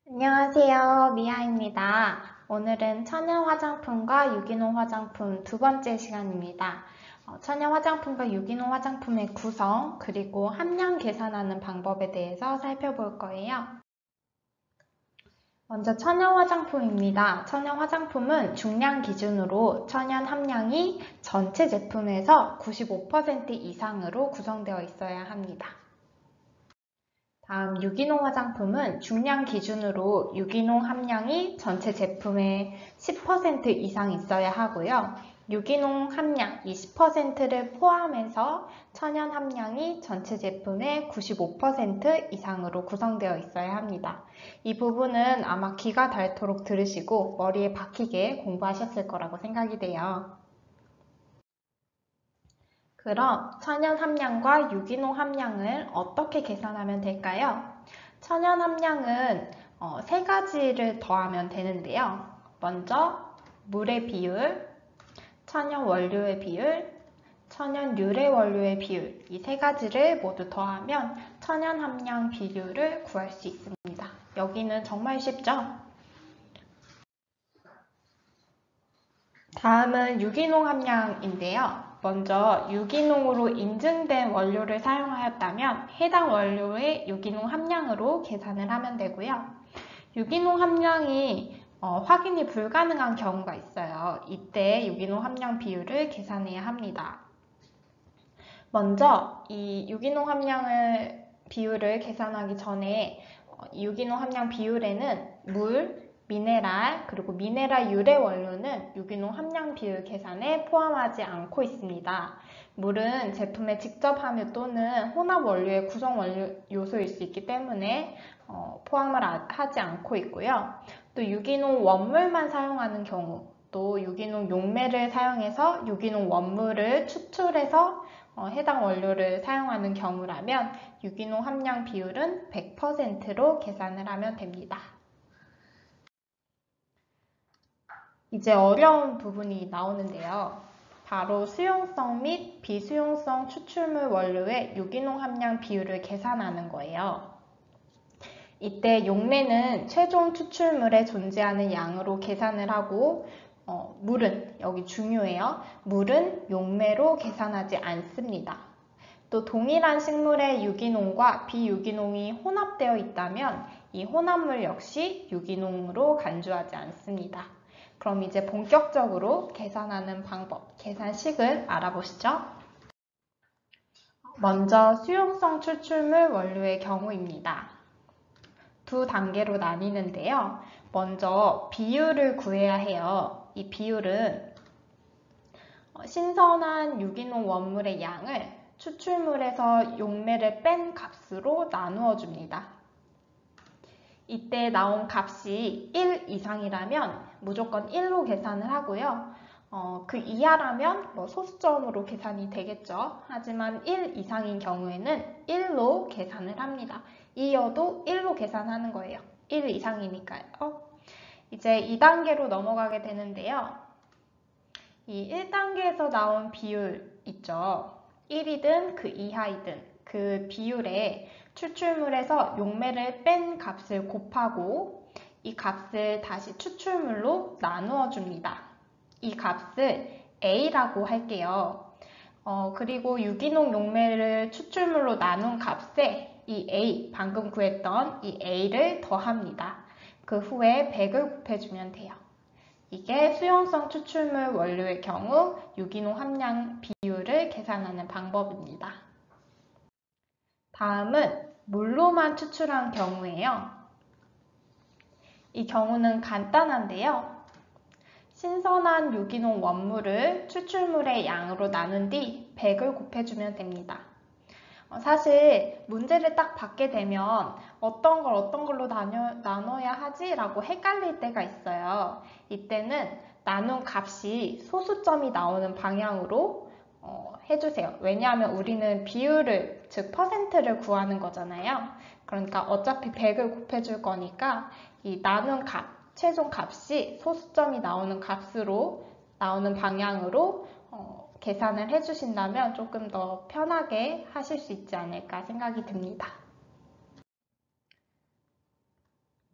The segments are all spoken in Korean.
안녕하세요. 미아입니다. 오늘은 천연 화장품과 유기농 화장품 두 번째 시간입니다. 천연 화장품과 유기농 화장품의 구성, 그리고 함량 계산하는 방법에 대해서 살펴볼 거예요. 먼저 천연 화장품입니다. 천연 화장품은 중량 기준으로 천연 함량이 전체 제품에서 95% 이상으로 구성되어 있어야 합니다. 다음 유기농 화장품은 중량 기준으로 유기농 함량이 전체 제품의 10% 이상 있어야 하고요. 유기농 함량 20%를 포함해서 천연 함량이 전체 제품의 95% 이상으로 구성되어 있어야 합니다. 이 부분은 아마 귀가 닳도록 들으시고 머리에 박히게 공부하셨을 거라고 생각이 돼요. 그럼 천연 함량과 유기농 함량을 어떻게 계산하면 될까요? 천연 함량은 세 가지를 더하면 되는데요. 먼저 물의 비율, 천연 원료의 비율, 천연 유래 원료의 비율, 이 세 가지를 모두 더하면 천연 함량 비율을 구할 수 있습니다. 여기는 정말 쉽죠? 다음은 유기농 함량인데요. 먼저 유기농으로 인증된 원료를 사용하였다면 해당 원료의 유기농 함량으로 계산을 하면 되고요. 유기농 함량이 확인이 불가능한 경우가 있어요. 이때 유기농 함량 비율을 계산해야 합니다. 먼저 이 유기농 함량을 비율을 계산하기 전에 유기농 함량 비율에는 물, 미네랄, 그리고 미네랄 유래 원료는 유기농 함량 비율 계산에 포함하지 않고 있습니다. 물은 제품의 직접 함유 또는 혼합 원료의 구성 원료 요소일 수 있기 때문에 포함을 하지 않고 있고요. 또 유기농 원물만 사용하는 경우, 또 유기농 용매를 사용해서 유기농 원물을 추출해서 해당 원료를 사용하는 경우라면 유기농 함량 비율은 100%로 계산을 하면 됩니다. 이제 어려운 부분이 나오는데요. 바로 수용성 및 비수용성 추출물 원료의 유기농 함량 비율을 계산하는 거예요. 이때 용매는 최종 추출물에 존재하는 양으로 계산을 하고 물은, 여기 중요해요. 물은 용매로 계산하지 않습니다. 또 동일한 식물의 유기농과 비유기농이 혼합되어 있다면 이 혼합물 역시 유기농으로 간주하지 않습니다. 그럼 이제 본격적으로 계산하는 방법, 계산식을 알아보시죠. 먼저 수용성 추출물 원료의 경우입니다. 두 단계로 나뉘는데요. 먼저 비율을 구해야 해요. 이 비율은 신선한 유기농 원물의 양을 추출물에서 용매를 뺀 값으로 나누어 줍니다. 이때 나온 값이 1 이상이라면 무조건 1로 계산을 하고요. 그 이하라면 소수점으로 계산이 되겠죠. 하지만 1 이상인 경우에는 1로 계산을 합니다. 이어도 1로 계산하는 거예요. 1 이상이니까요. 이제 2단계로 넘어가게 되는데요. 이 1단계에서 나온 비율 있죠. 1이든 그 이하이든 그 비율에 추출물에서 용매를 뺀 값을 곱하고 이 값을 다시 추출물로 나누어 줍니다. 이 값을 A라고 할게요. 그리고 유기농 용매를 추출물로 나눈 값에 이 A, 방금 구했던 이 A를 더합니다. 그 후에 100을 곱해주면 돼요. 이게 수용성 추출물 원료의 경우 유기농 함량 비율을 계산하는 방법입니다. 다음은 물로만 추출한 경우예요. 이 경우는 간단한데요. 신선한 유기농 원물을 추출물의 양으로 나눈 뒤 100을 곱해주면 됩니다. 사실 문제를 딱 받게 되면 어떤 걸로 나눠야 하지? 라고 헷갈릴 때가 있어요. 이때는 나눈 값이 소수점이 나오는 방향으로 해주세요. 왜냐하면 우리는 비율을, 즉 퍼센트를 구하는 거잖아요. 그러니까 어차피 100을 곱해줄 거니까 이 나눈 값, 최종 값이 소수점이 나오는 값으로 나오는 방향으로 계산을 해주신다면 조금 더 편하게 하실 수 있지 않을까 생각이 듭니다.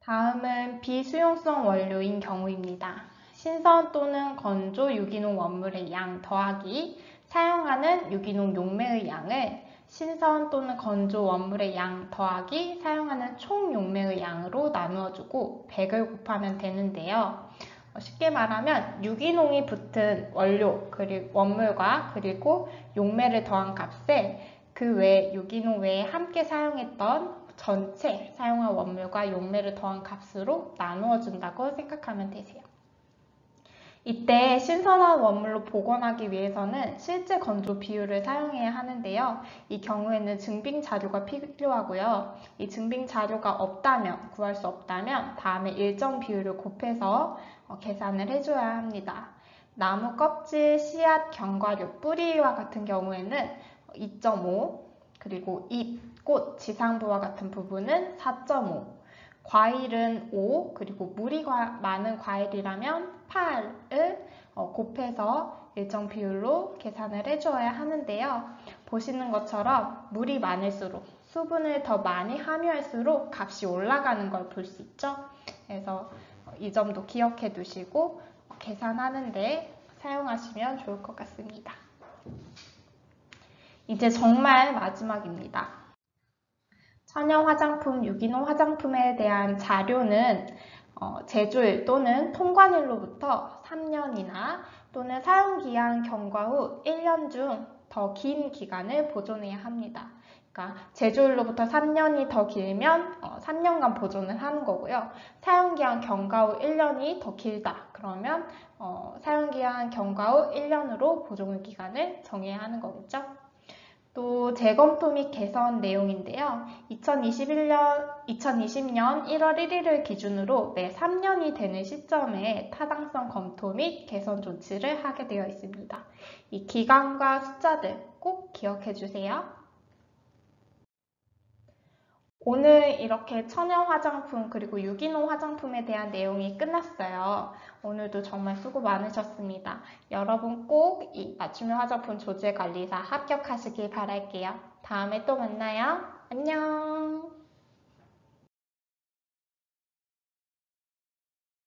다음은 비수용성 원료인 경우입니다. 신선 또는 건조 유기농 원물의 양 더하기 사용하는 유기농 용매의 양을 신선 또는 건조 원물의 양 더하기 사용하는 총 용매의 양으로 나누어주고 100을 곱하면 되는데요. 쉽게 말하면 유기농이 붙은 원료, 그리고 원물과 그리고 용매를 더한 값에 그 외 유기농 외에 함께 사용했던 전체 사용한 원물과 용매를 더한 값으로 나누어 준다고 생각하면 되세요. 이때 신선한 원물로 복원하기 위해서는 실제 건조 비율을 사용해야 하는데요. 이 경우에는 증빙 자료가 필요하고요. 이 증빙 자료가 없다면, 구할 수 없다면 다음에 일정 비율을 곱해서 계산을 해줘야 합니다. 나무 껍질, 씨앗, 견과류, 뿌리와 같은 경우에는 2.5, 그리고 잎, 꽃, 지상부와 같은 부분은 4.5, 과일은 5, 그리고 물이 많은 과일이라면 8을 곱해서 일정 비율로 계산을 해줘야 하는데요. 보시는 것처럼 물이 많을수록 수분을 더 많이 함유할수록 값이 올라가는 걸 볼 수 있죠. 그래서 이 점도 기억해 두시고 계산하는데 사용하시면 좋을 것 같습니다. 이제 정말 마지막입니다. 천연 화장품, 유기농 화장품에 대한 자료는 제조일 또는 통관일로부터 3년이나 또는 사용기한 경과 후 1년 중 더 긴 기간을 보존해야 합니다. 그러니까 제조일로부터 3년이 더 길면 3년간 보존을 하는 거고요. 사용기한 경과 후 1년이 더 길다. 그러면 사용기한 경과 후 1년으로 보존 기간을 정해야 하는 거겠죠. 또 재검토 및 개선 내용인데요. 2020년 1월 1일을 기준으로 매 3년이 되는 시점에 타당성 검토 및 개선 조치를 하게 되어 있습니다. 이 기간과 숫자들 꼭 기억해 주세요. 오늘 이렇게 천연 화장품 그리고 유기농 화장품에 대한 내용이 끝났어요. 오늘도 정말 수고 많으셨습니다. 여러분 꼭 이 맞춤형 화장품 조제관리사 합격하시길 바랄게요. 다음에 또 만나요. 안녕.